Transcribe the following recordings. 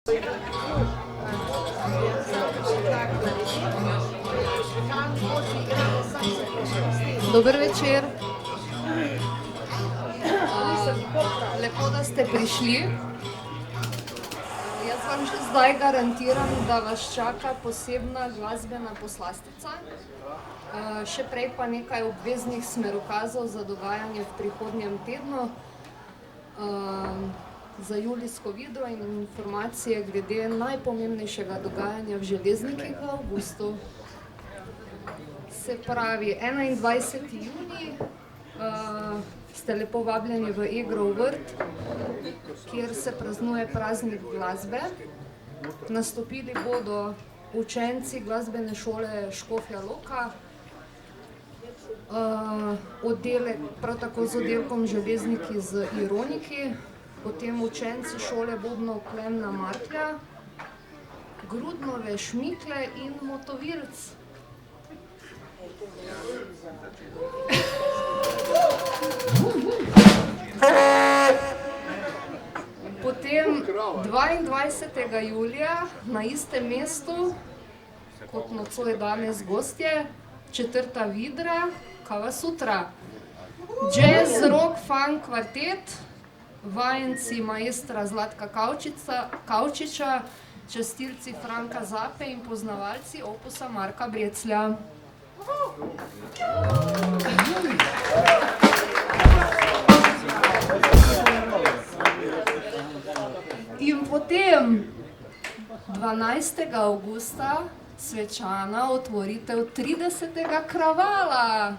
Dober večer. Lepo, da ste prišli. Jaz vam že zdaj garantiram, da vas čaka posebna glasbena poslastica. Še prej pa nekaj obveznih smerokazov za dogajanje v prihodnjem tednu. Za julijsko video in informacije glede najpomembnejšega dogajanja v Železnikih v avgustu. Se pravi, 21. junij ste lepo vabljeni v Egrov vrt, kjer se praznuje praznik glasbe. Nastopili bodo učenci glasbene šole Škofja Loka, oddelek, prav tako z oddelkom Železniki z Ironiki, potem učenci šole Bobnov Klemna Marklja, Grudnove Šmikle in Motovilc. Potem 22. julija na istem mestu, kot nocoj danes gostje, četrta vidra, Kava Sutra. Jazz, rock, funk, kvartet, vajenci maestra Zlatka Kavčiča, častilci Franka Zape in poznavalci opusa Marka Breclja. In potem 12. avgusta svečana otvoritev 30. kravala.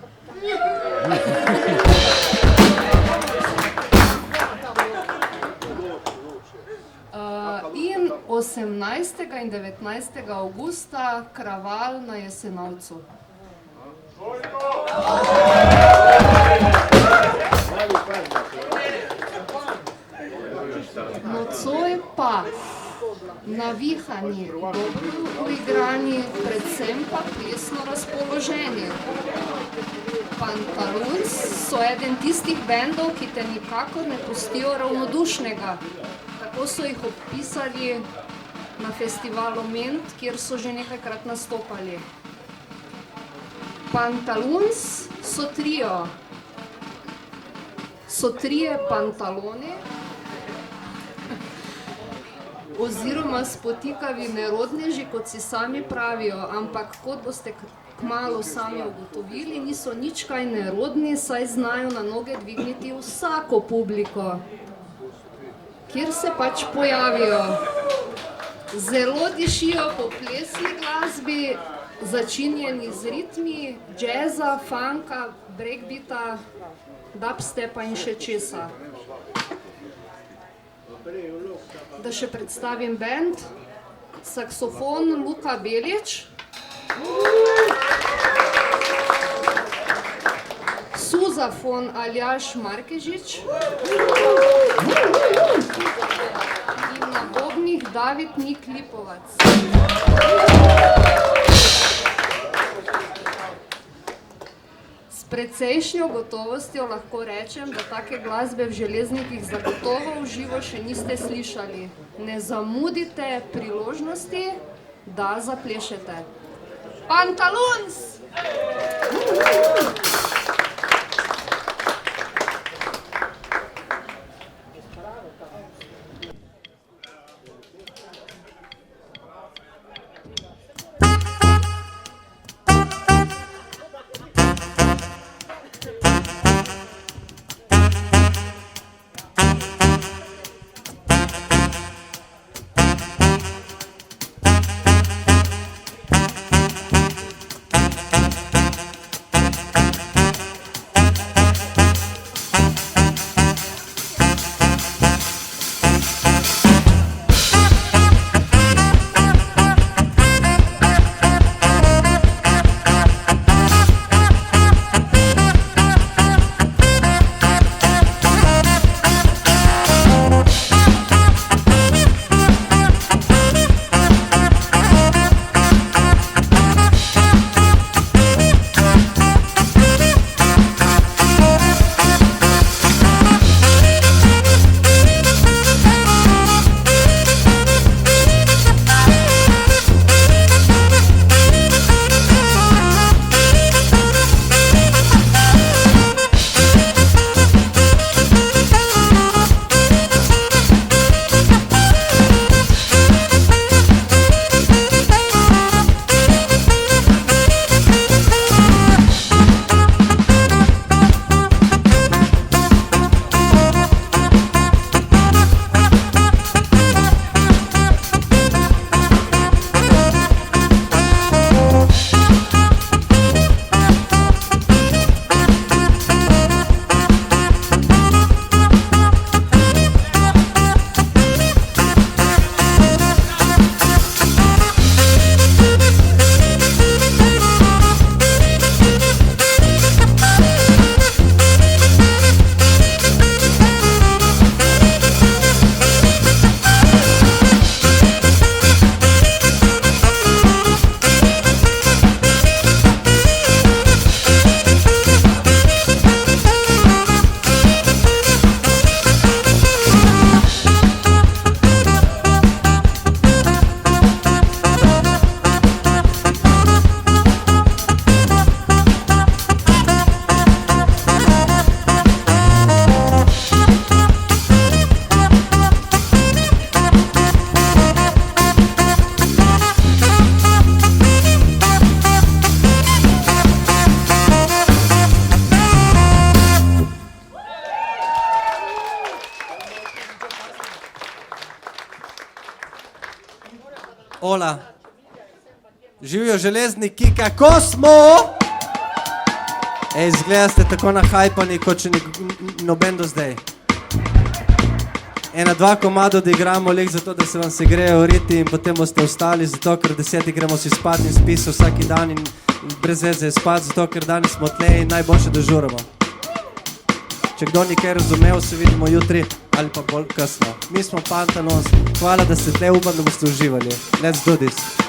In 18. in 19. avgusta kraval na Jesenovcu. Nocoj pa navihani, dobro uigrani, predvsem pa plesno razpoloženi. Pantaloons so eden tistih bendov, ki te nikakor ne pustijo ravnodušnega. Tako so jih opisali na festivalu Ment, kjer so že nekajkrat nastopali. Pantaloons so trio. So trije pantaloni oziroma spotikavi nerodneži, kot si sami pravijo, ampak kot boste kmalu sami ugotovili, niso nič kaj nerodni, saj znajo na noge dvigniti vsako publiko, kjer se pač pojavijo. Zelo dišijo po plesni glasbi, začinjeni z ritmi, džeza, funka, breakbeata, dubstepa in še česa. Da še predstavim band. Saksofon Luka Belič, suzafon Aljaž Markežič in na bobnih David Nik Lipovac. S precejšnjo gotovostjo lahko rečem, da take glasbe v Železnikih zagotovo v živo še niste slišali. Ne zamudite priložnosti, da zaplešete. Pantaloons! Ola. Živijo železniki, kako smo? Izgleda ste tako nahajpani, kot še noben do zdaj. Ena, dva komada odigramo lik zato, da se vam se grejo riti in potem boste ostali, zato ker 10 gremo si spat in spisal vsaki dan in brez veze je spat, zato ker danes smo tle in najboljše dožuramo. Če kdo ni kaj razumel, se vidimo jutri ali pa bolj kasno. Mi smo Pantalons, hvala, da ste tle, upam, da boste uživali. Let's do this.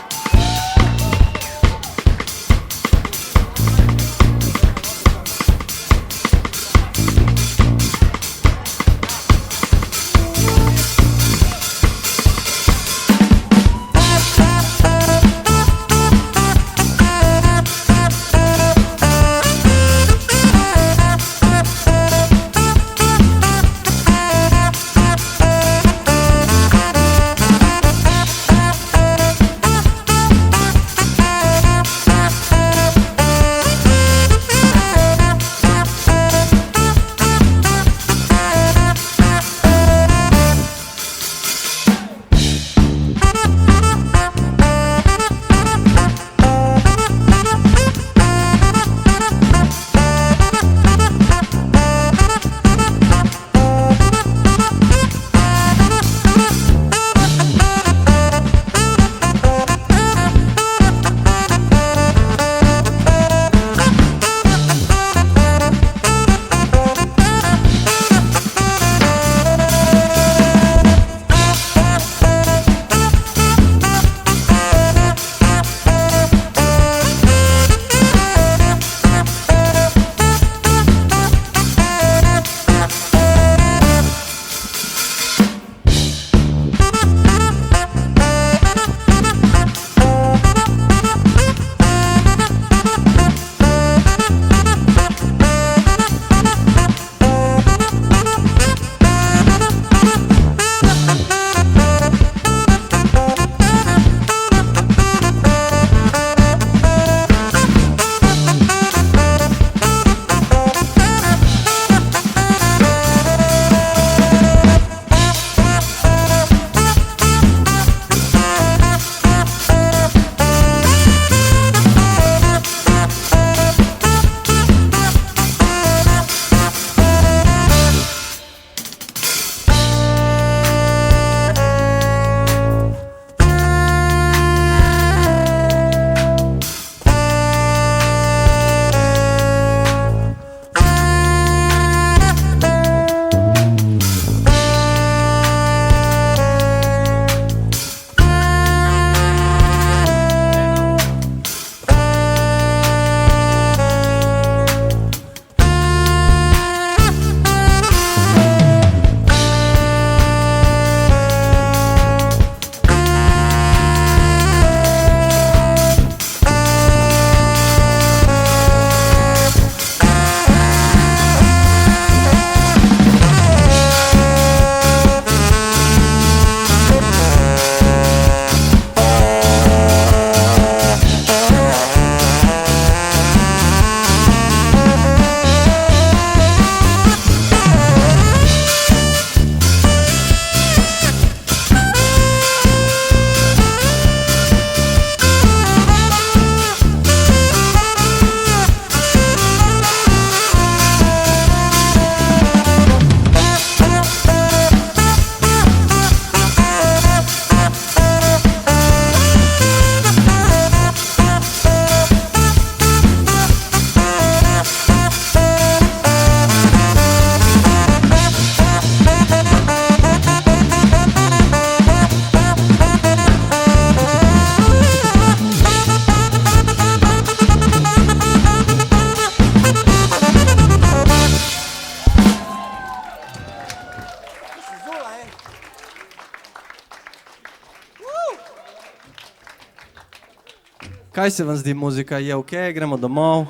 Kaj se vam zdi muzika? Je ok, gremo domov.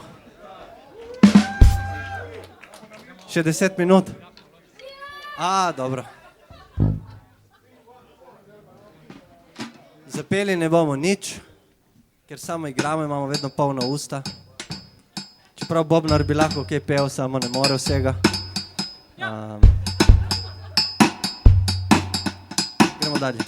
Še 10 minut? Dobro. Zapeli ne bomo nič, ker samo igramo, imamo vedno polna usta. Čeprav bobnar bi lahko kaj pel, samo ne more vsega. Gremo dalje.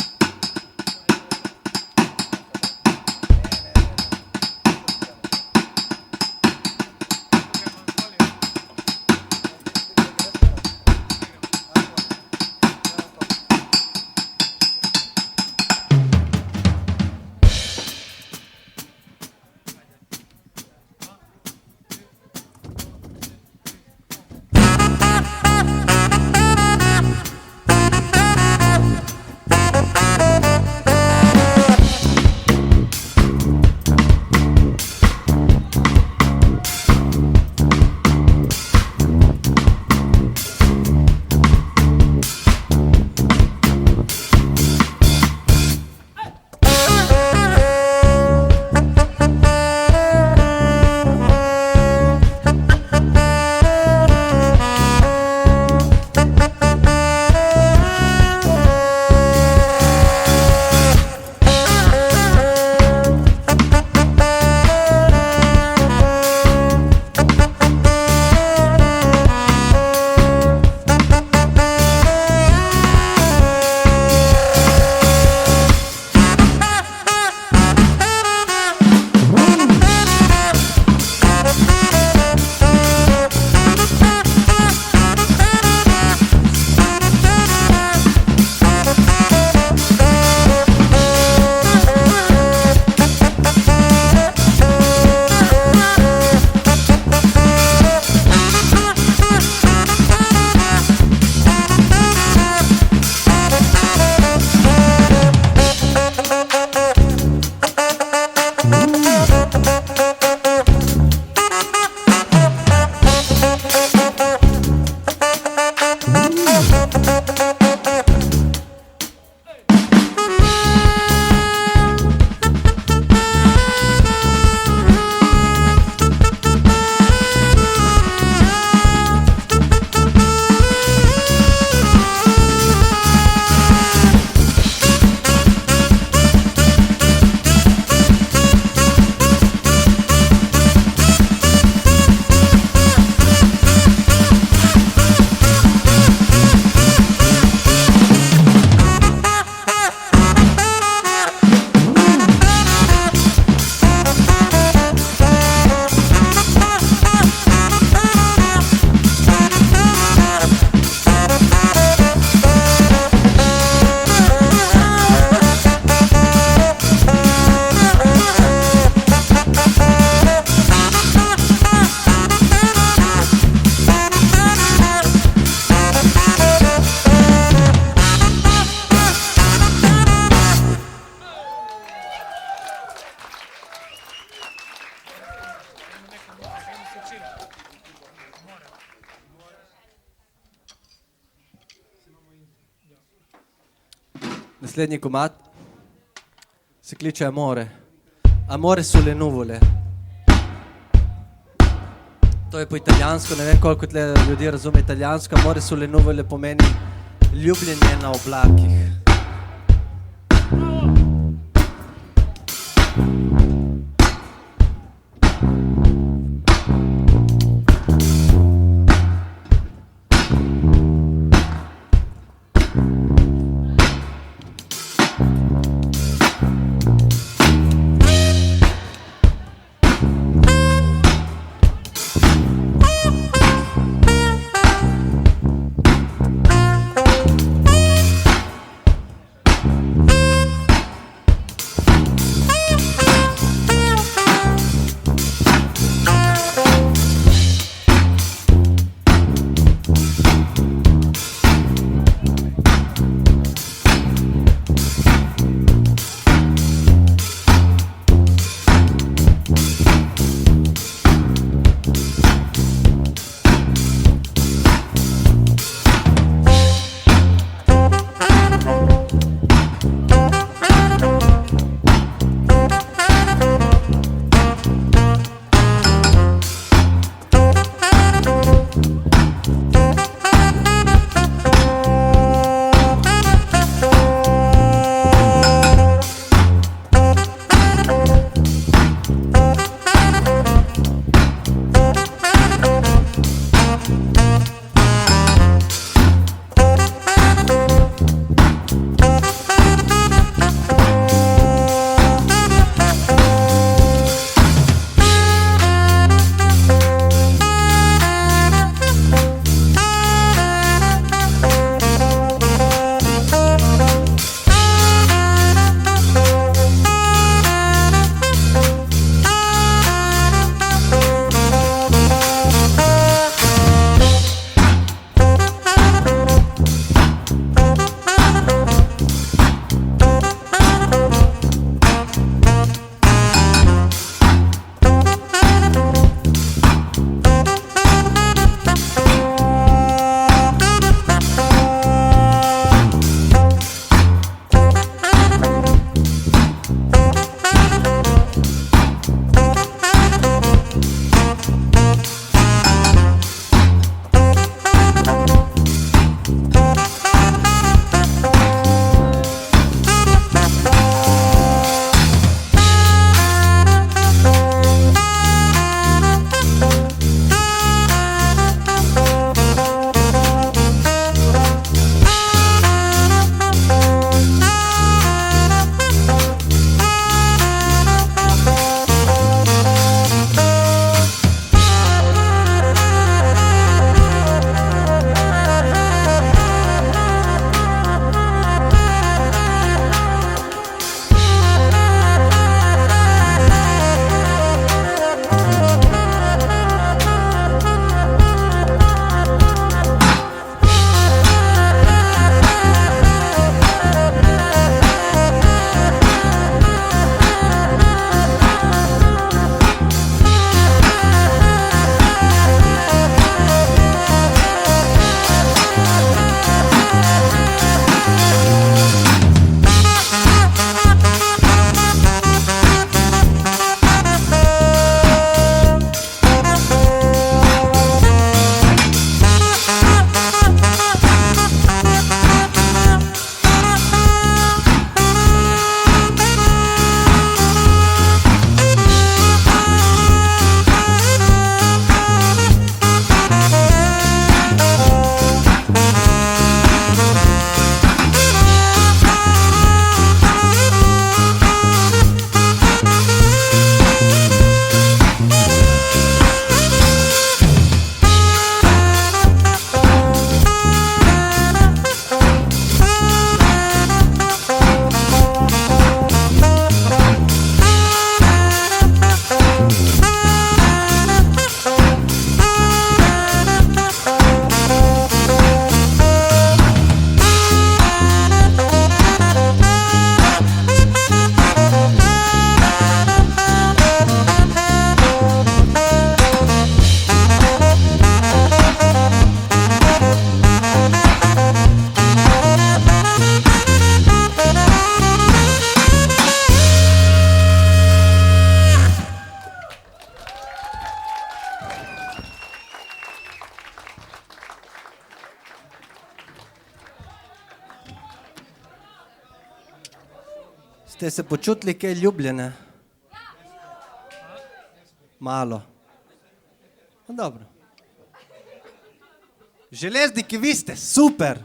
Naslednji komad se kliče Amore. Amore sulle nuvole. To je po italijansko, ne vem koliko tle ljudi razume italijansko. Amore sulle nuvole pomeni ljubljenje na oblakih. Ste se počutili kaj ljubljene? Malo. No, dobro. Železniki vi ste, super!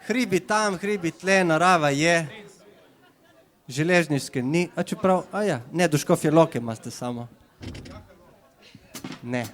Hribi tam, hribi tle, narava je. Železniške ni, a čeprav, ne, do Škofje Loke imate samo. Ne.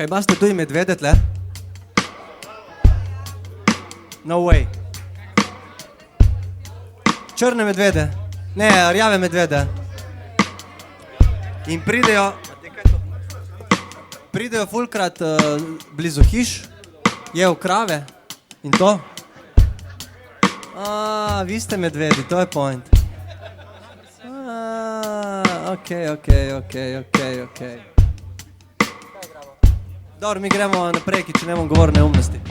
Kaj baste tu in medvede tle? No way. Črne medvede. Ne, rjave medvede. In pridejo fulkrat blizu hiš, jejo krave in to. Vi ste medvedi, to je point. Okej. Dobro, mi gremo naprej, če ne bom govoril neumnosti.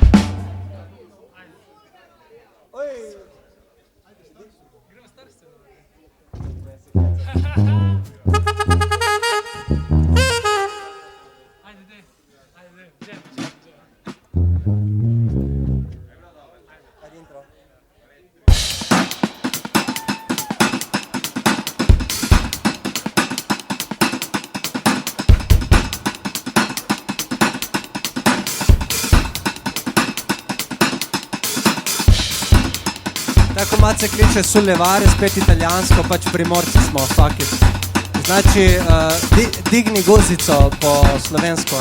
Tako mat se kliče Sullevare, spet italijansko, pač Primorci smo, fuck it. Znači, digni guzico po slovensko.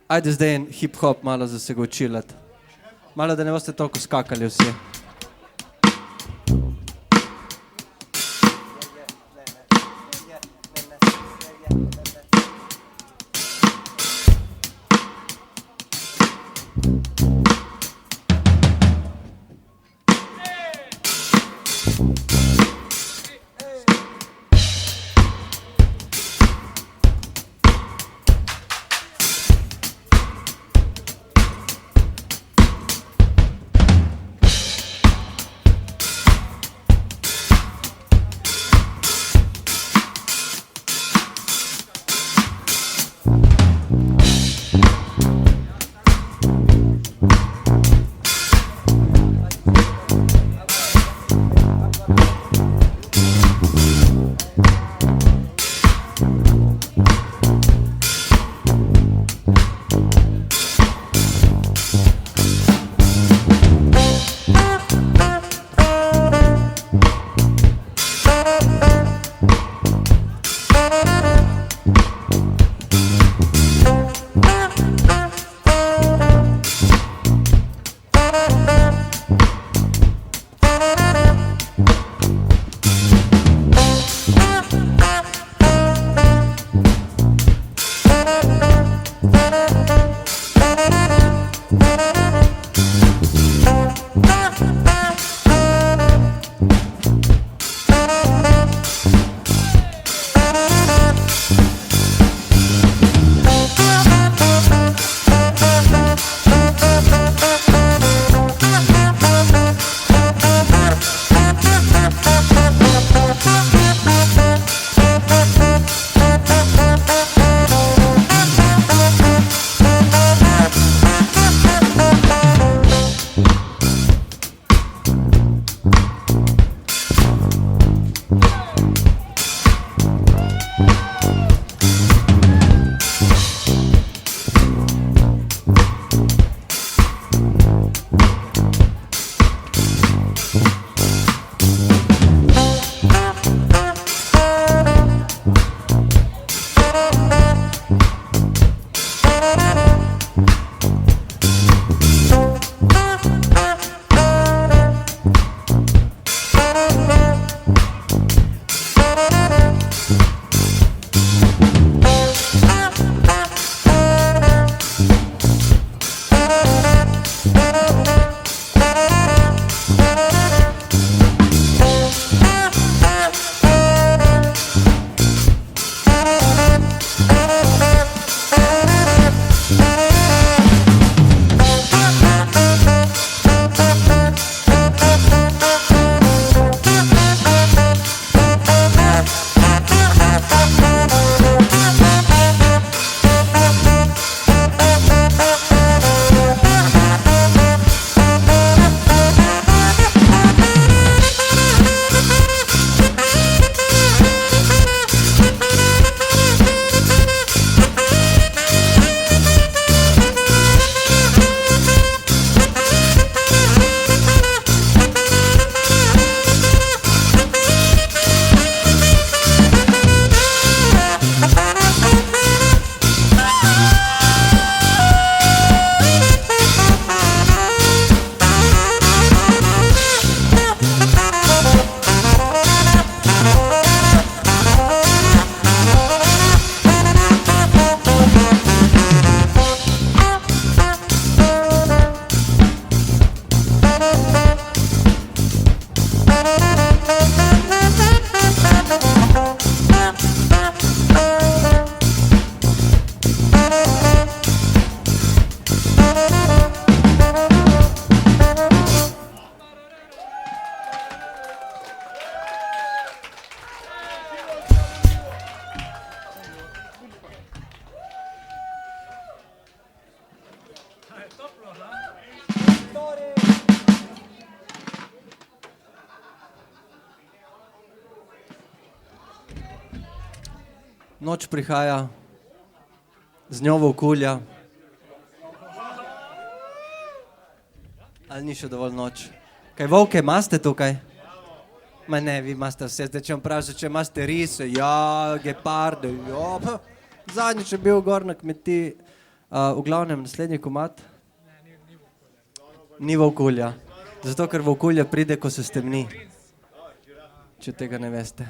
Ajde zdaj en hip-hop malo za se ga učilati. Malo, da ne boste toliko skakali vsi. Noč prihaja, z njo volkulja. Ali ni še dovolj noč? Kaj volke imate tukaj? Ma ne, vi imate vse, zdaj če vam vprašam, če imate rise, ja, geparde, ja, pa. Zadnjič je bil gor na kmetiji, v glavnem naslednji komad. Ni volkulja. Zato, ker volkulja pride, ko se stemni. Če tega ne veste.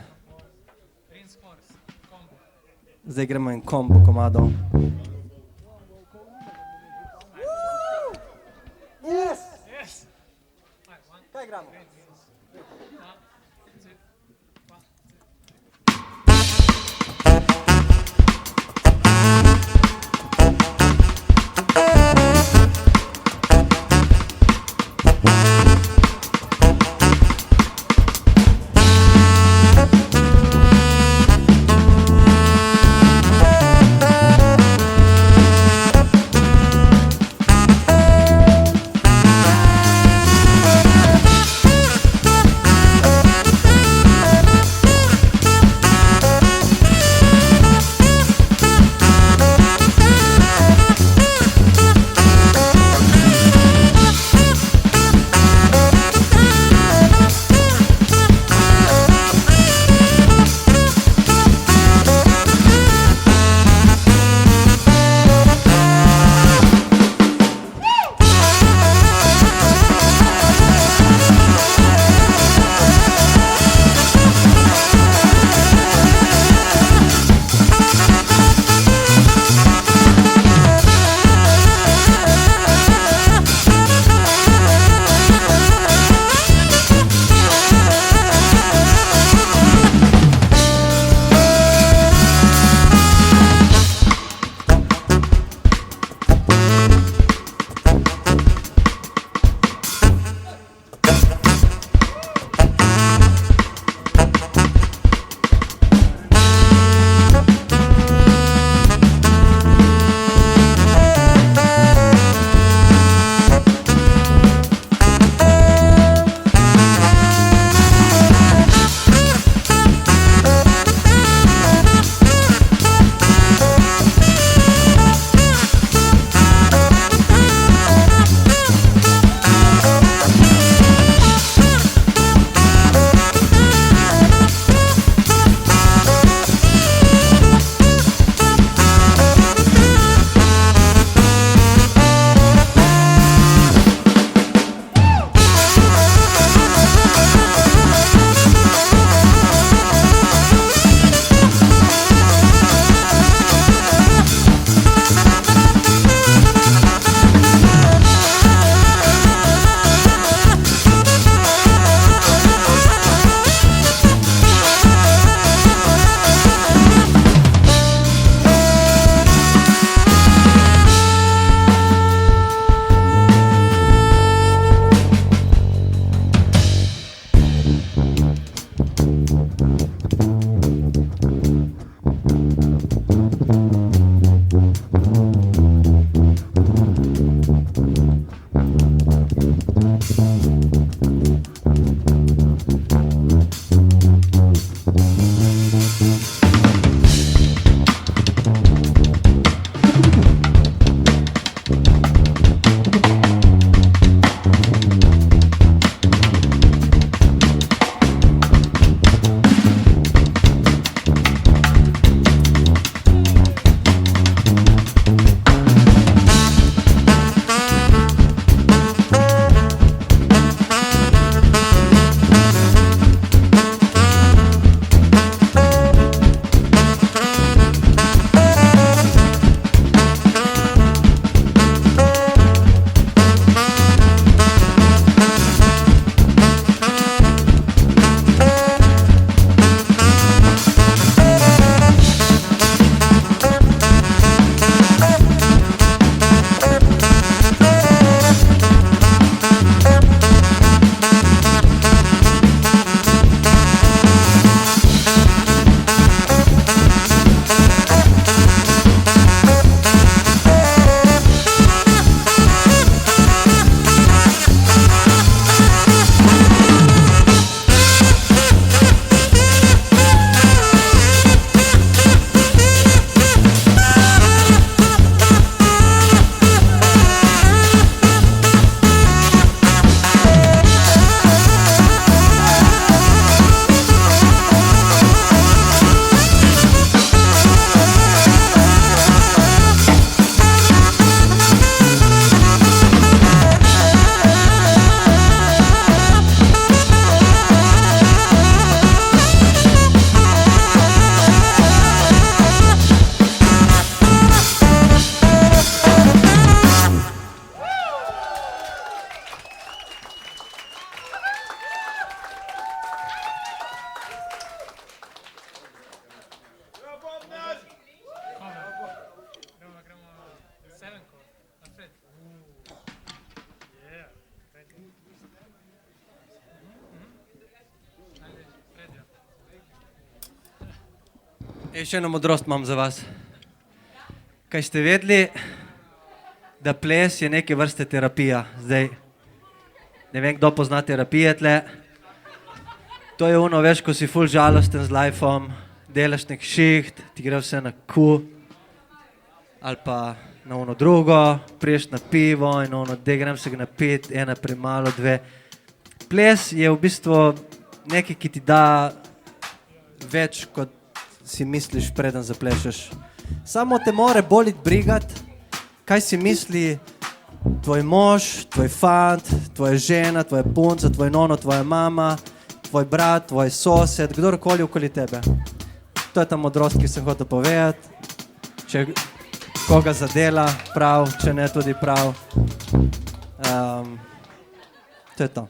Zdaj gremo en kombo komadov. Kaj igramo? Še eno modrost imam za vas. Kaj ste vedeli, da ples je neke vrste terapija? Zdaj, ne vem, kdo pozna terapije tle. To je ono, veš, ko si ful žalosten z lifeom, delaš nek šiht, ti gre vse na ku, ali pa na ono drugo, priješ na pivo in ono, grem se ga napit, ena premalo, dve. Ples je v bistvu nekaj, ki ti da več, kot si misliš, preden zaplešeš. Samo te more bolit brigat, kaj si misli tvoj mož, tvoj fant, tvoja žena, tvoja punca, tvoj nono, tvoja mama, tvoj brat, tvoj sosed, kdorkoli okoli tebe. To je ta modrost, ki sem hotel povedati. Če koga zadela prav, če ne tudi prav. To je to.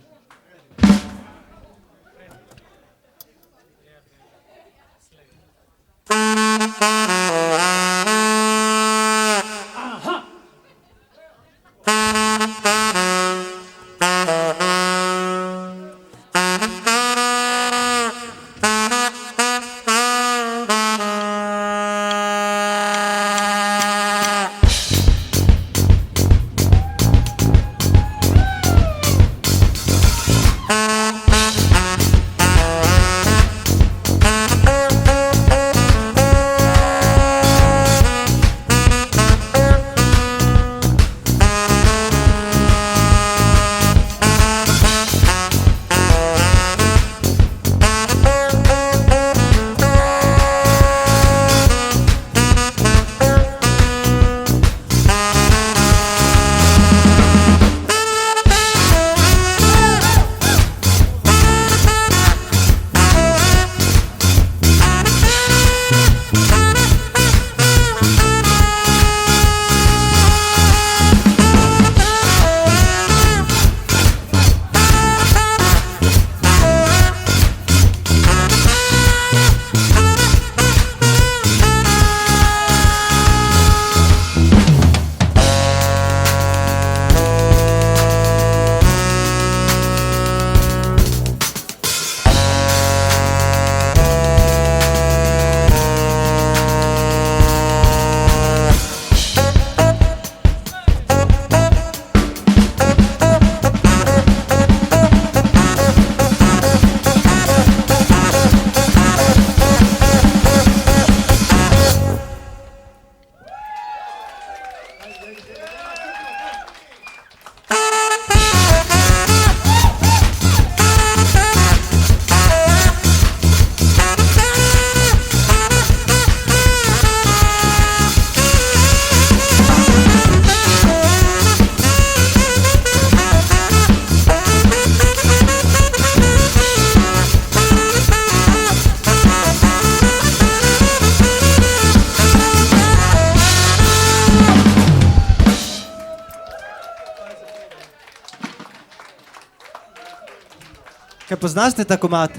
Kaj poznaste ta komad?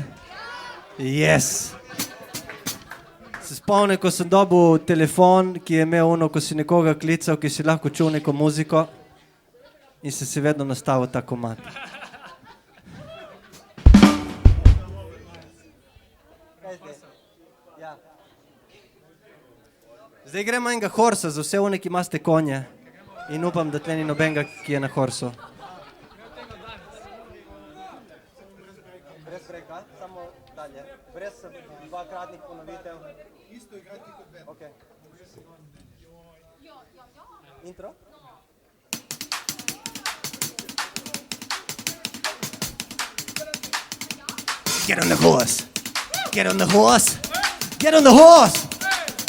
Yes! Se spomnim, ko sem dobil telefon, ki je imel ono, ko si nekoga klical, ki si lahko čul neko muziko in se si vedno nastavil ta komad. Zdaj gremo enega horsa za vse one, ki imate konje in upam, da tle ni nobenega, ki je na horsu. Brez breka, samo dalje. Brez dvakratnih ponovitev. Isto igrati kot band. Ok. Intro? Get on the horse! Get on the horse! Get on the horse!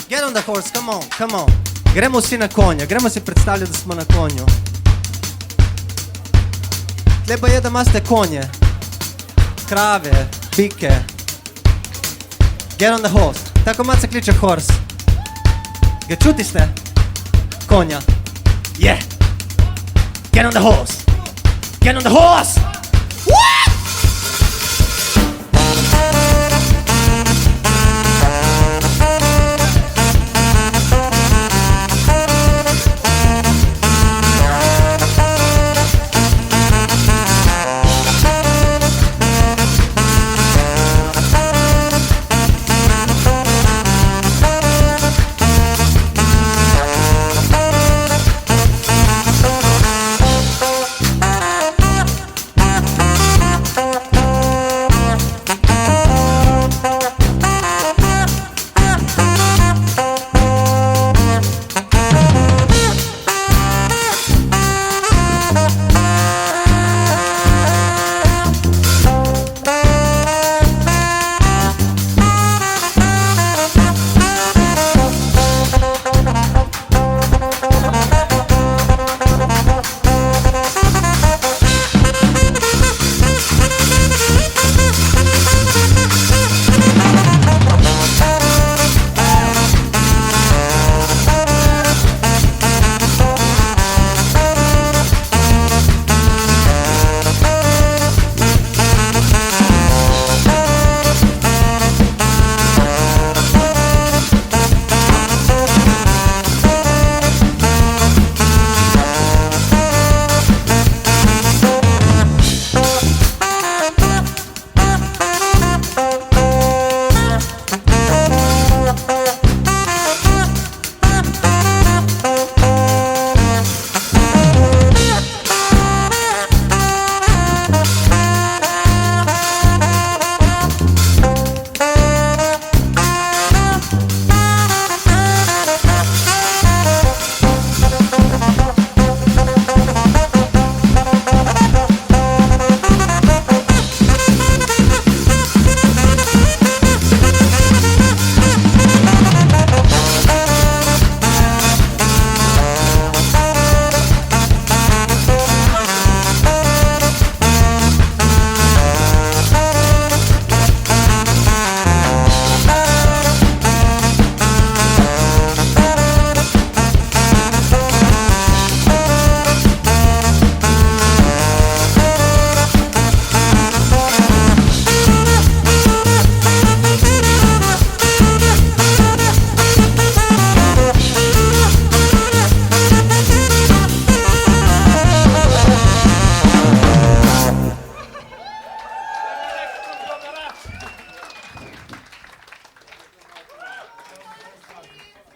Get on the horse, come on, come on. Gremo vsi na konja, gremo si predstavljati, da smo na konju. Tleba je, da imate konje. Krave, bike. Get on the horse. Tako malo se kliče horse. Ga čutiste? Konja. Yeah. Get on the horse. Get on the horse. What?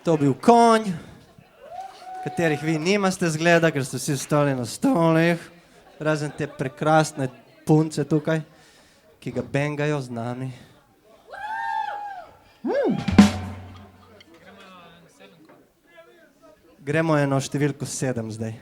To bil konj, katerih vi nimate zgleda, ker ste vsi stali na stolih, razen te prekrasne punce tukaj, ki ga bengajo z nami. Gremo eno številko 7 zdaj.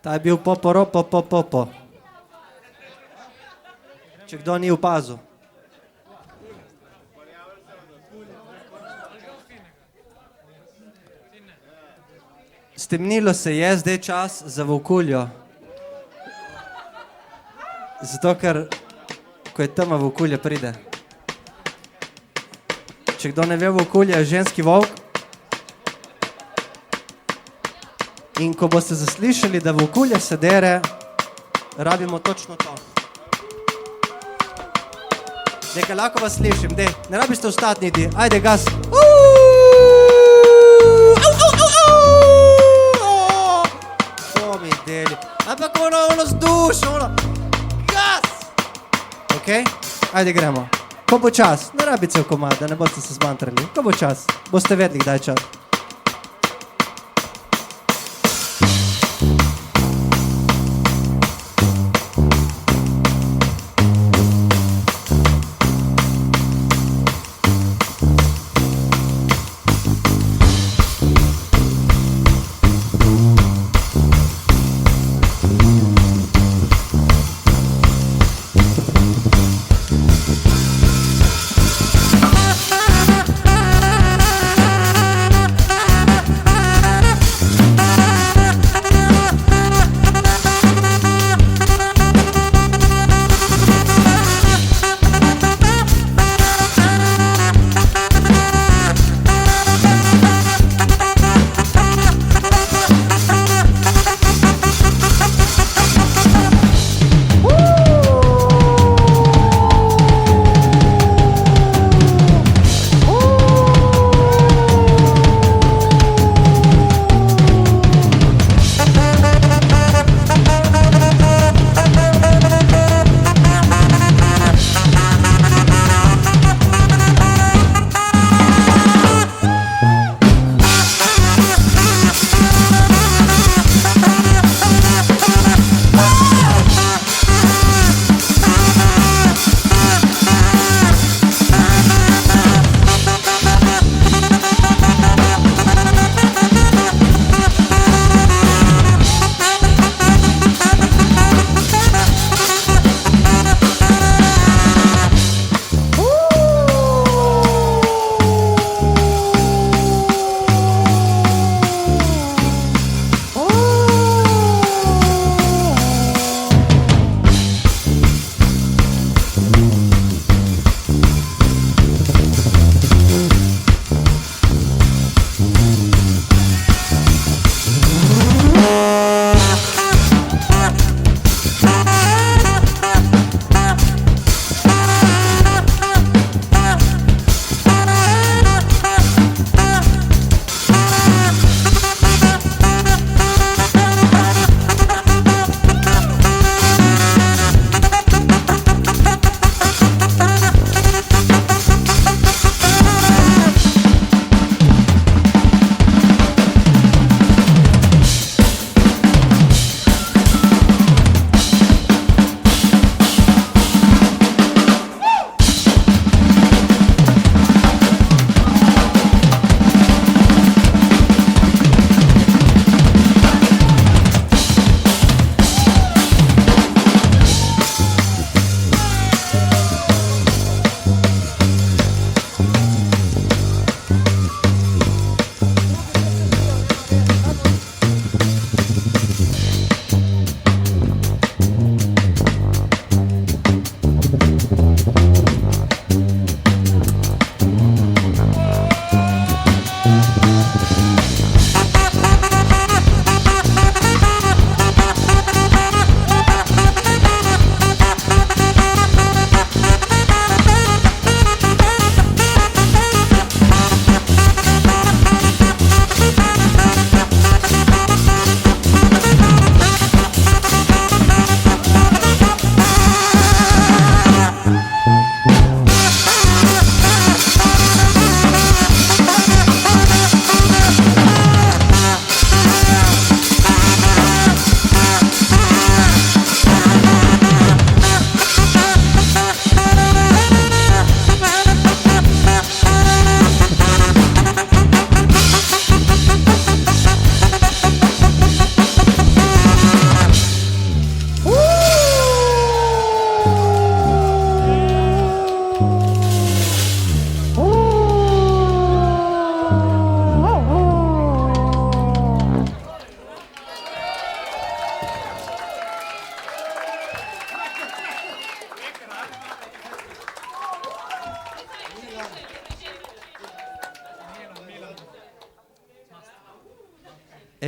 Ta je bil popo. Če kdo ni opazil. Stemnilo se je, zdaj čas za volkuljo. Zato, ker ko je tema, volkulja pride. Če kdo ne ve, volkulja je ženski volk. In ko boste zaslišali, da volkulja se dere, rabimo točno to. Dekaj, lahko vas slišim, dej, ne rabiste vstati niti, ajde gas. To mi deli, ampak ono z dušo, gas! Ok, ajde gremo. Ko bo čas, ne rabi cel komad, da ne boste se zmantrali, ko bo čas, boste vedeli, kdaj je čas.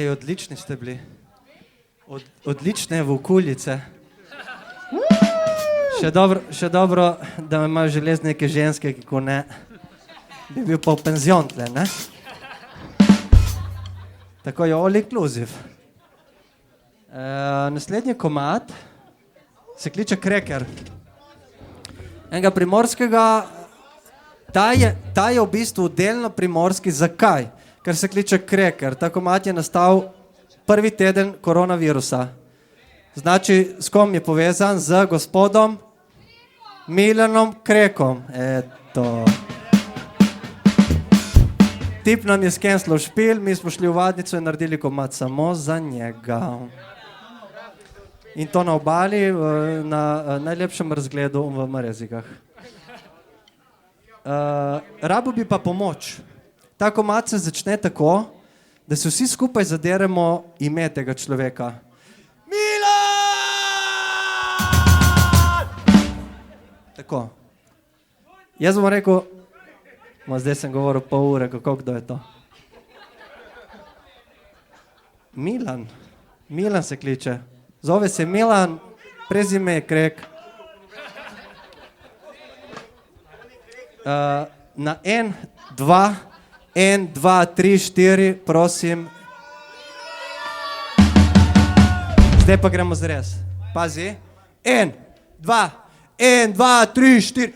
Ej, odlični ste bili. Odlične vukuljice. Še dobro, da imajo železne neke ženske, ki ko ne, bi bil pa v penzion tle, ne? Tako je all inclusive. Naslednji komad se kliče Kreker. Enega primorskega, ta je v bistvu delno primorski. Zakaj? Ker se kliče Kreker. Ta komad je nastal prvi teden koronavirusa. Znači, s kom je povezan? Z gospodom Milanom Krekom. Eto. Tip nam je skenslal špil, mi smo šli v vadnico in naredili komad samo za njega. In to na obali, na najlepšem razgledu v Marezikah. Rabo bi pa pomoč. Ta komad se začne tako, da se vsi skupaj zaderemo ime tega človeka. Tako. Jaz bom rekel, zdaj sem govoril pol ure, kako kdo je to? Milan. Milan se kliče. Zove se Milan, prezime je Krek. Na 1, 2, 1, 2, 3, 4, prosim. Zdaj pa gremo zares. Pazi. 1, 2, 1, 2, 3, 4.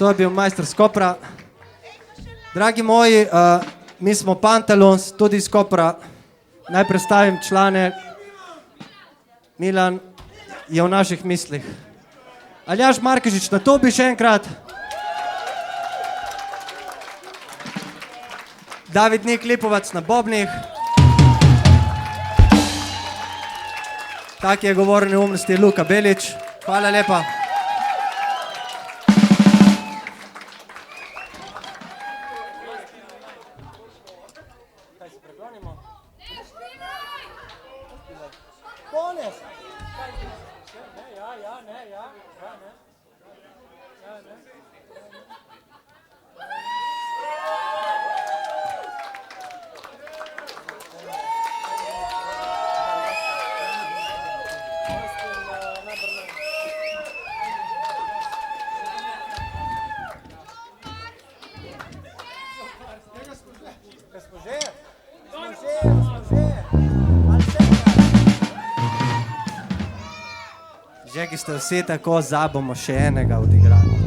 to je bil majster iz Kopra. Dragi moji, mi smo Pantalons, tudi iz Kopra. Naj predstavim člane. Milan je v naših mislih. Aljaž Markežič na tubi še enkrat. David Nik Lipovac na bobnih. Tak je govoril neumnosti Luka Belič. Hvala lepa. Že ki ste vsi tako, bomo še enega odigrali.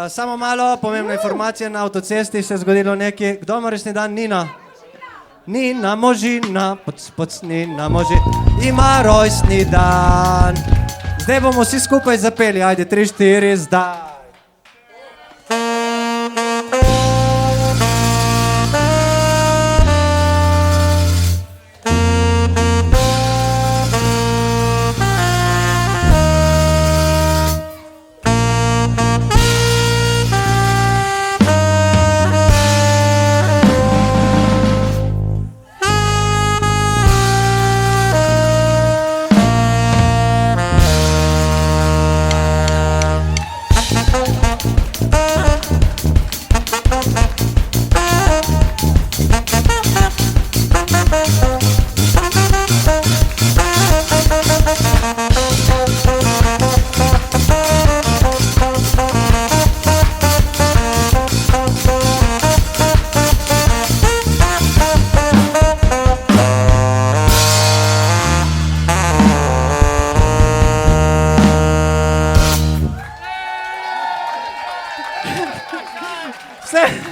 Samo malo pomembna informacija, na avtocesti se je zgodilo nekaj. Kdo ima rojstni dan? Nina? Nina Možina, Nina Možina, ima rojstni dan. Zdaj bomo vsi skupaj zapeli, ajde, 3, 4, zdaj.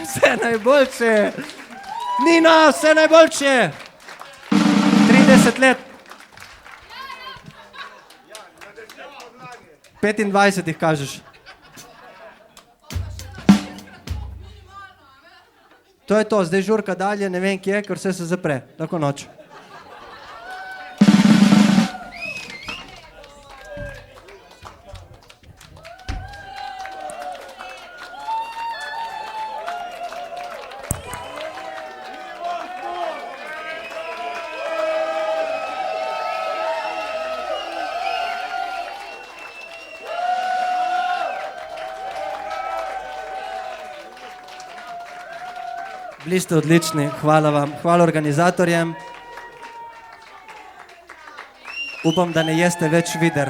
Vse najboljše. Nina, vse najboljše. 30 let. 25 jih kažeš. To je to, zdaj žurka dalje, ne vem kje, ker vse se zapre. Lahko noč. Bili ste odlični, hvala vam, hvala organizatorjem. Upam, da ne jeste več vider.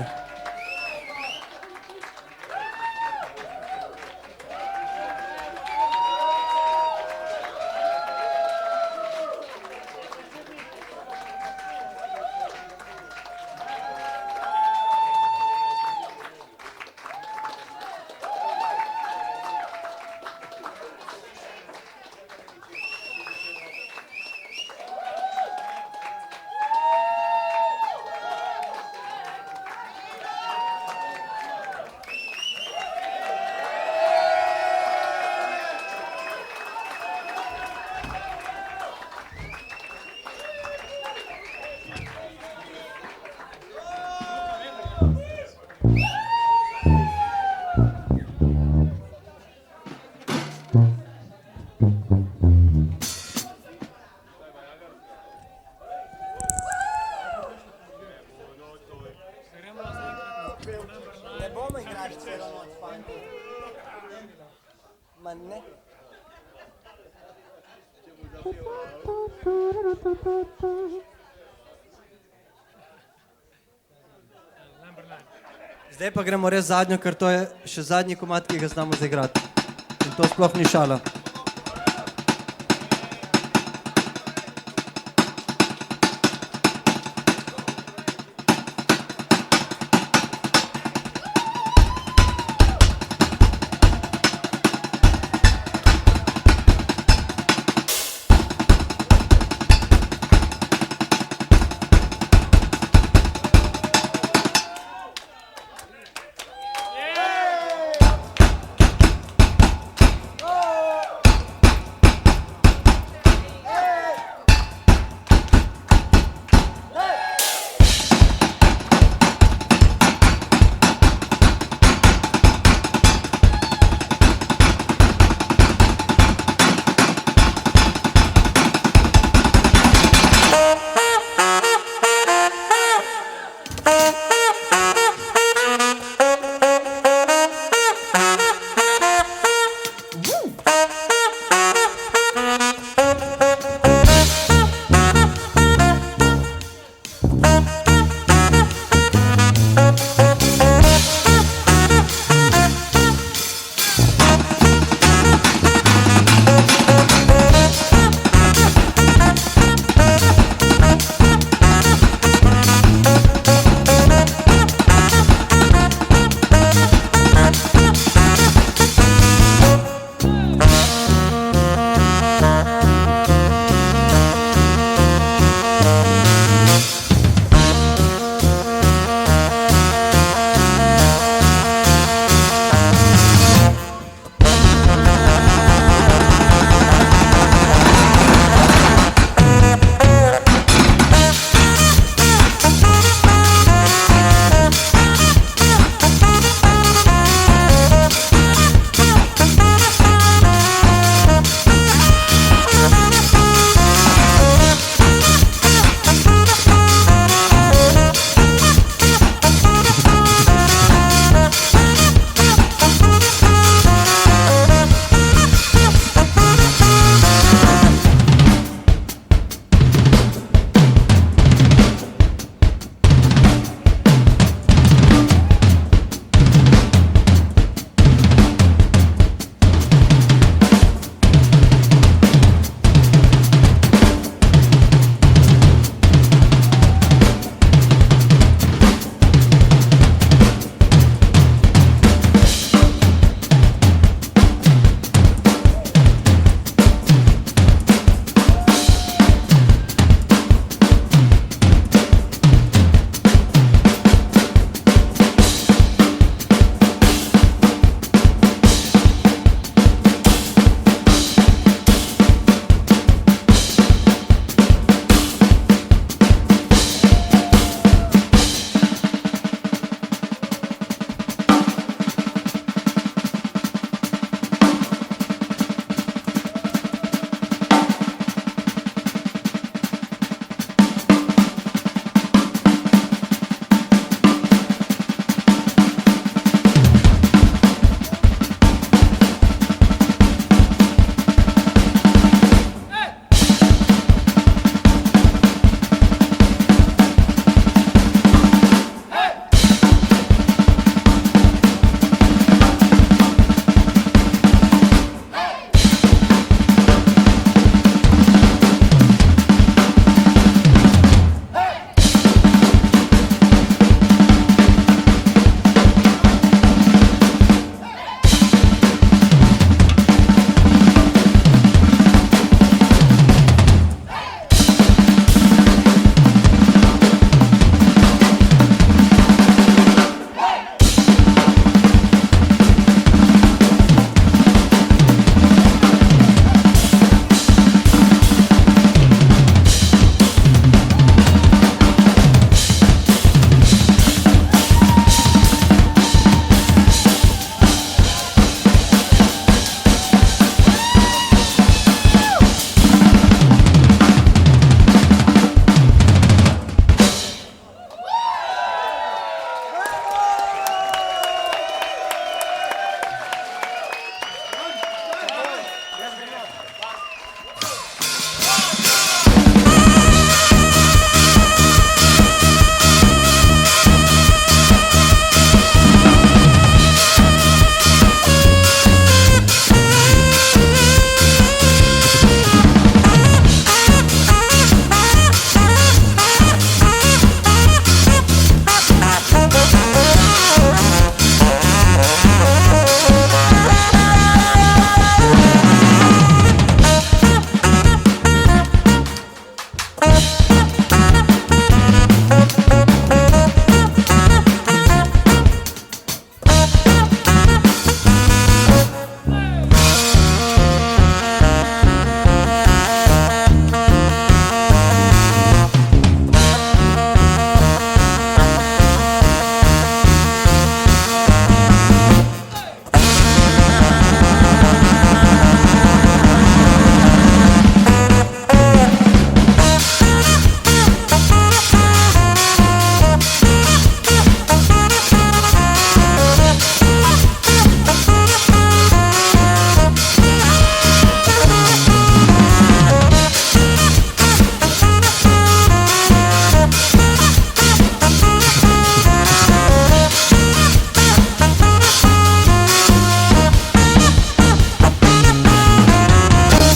Ne bomo igrali celo noč, fanti. Ma ne. Zdaj pa gremo res zadnjo, ker to je še zadnji komad, ki ga znamo zaigrati. In to sploh ni šala.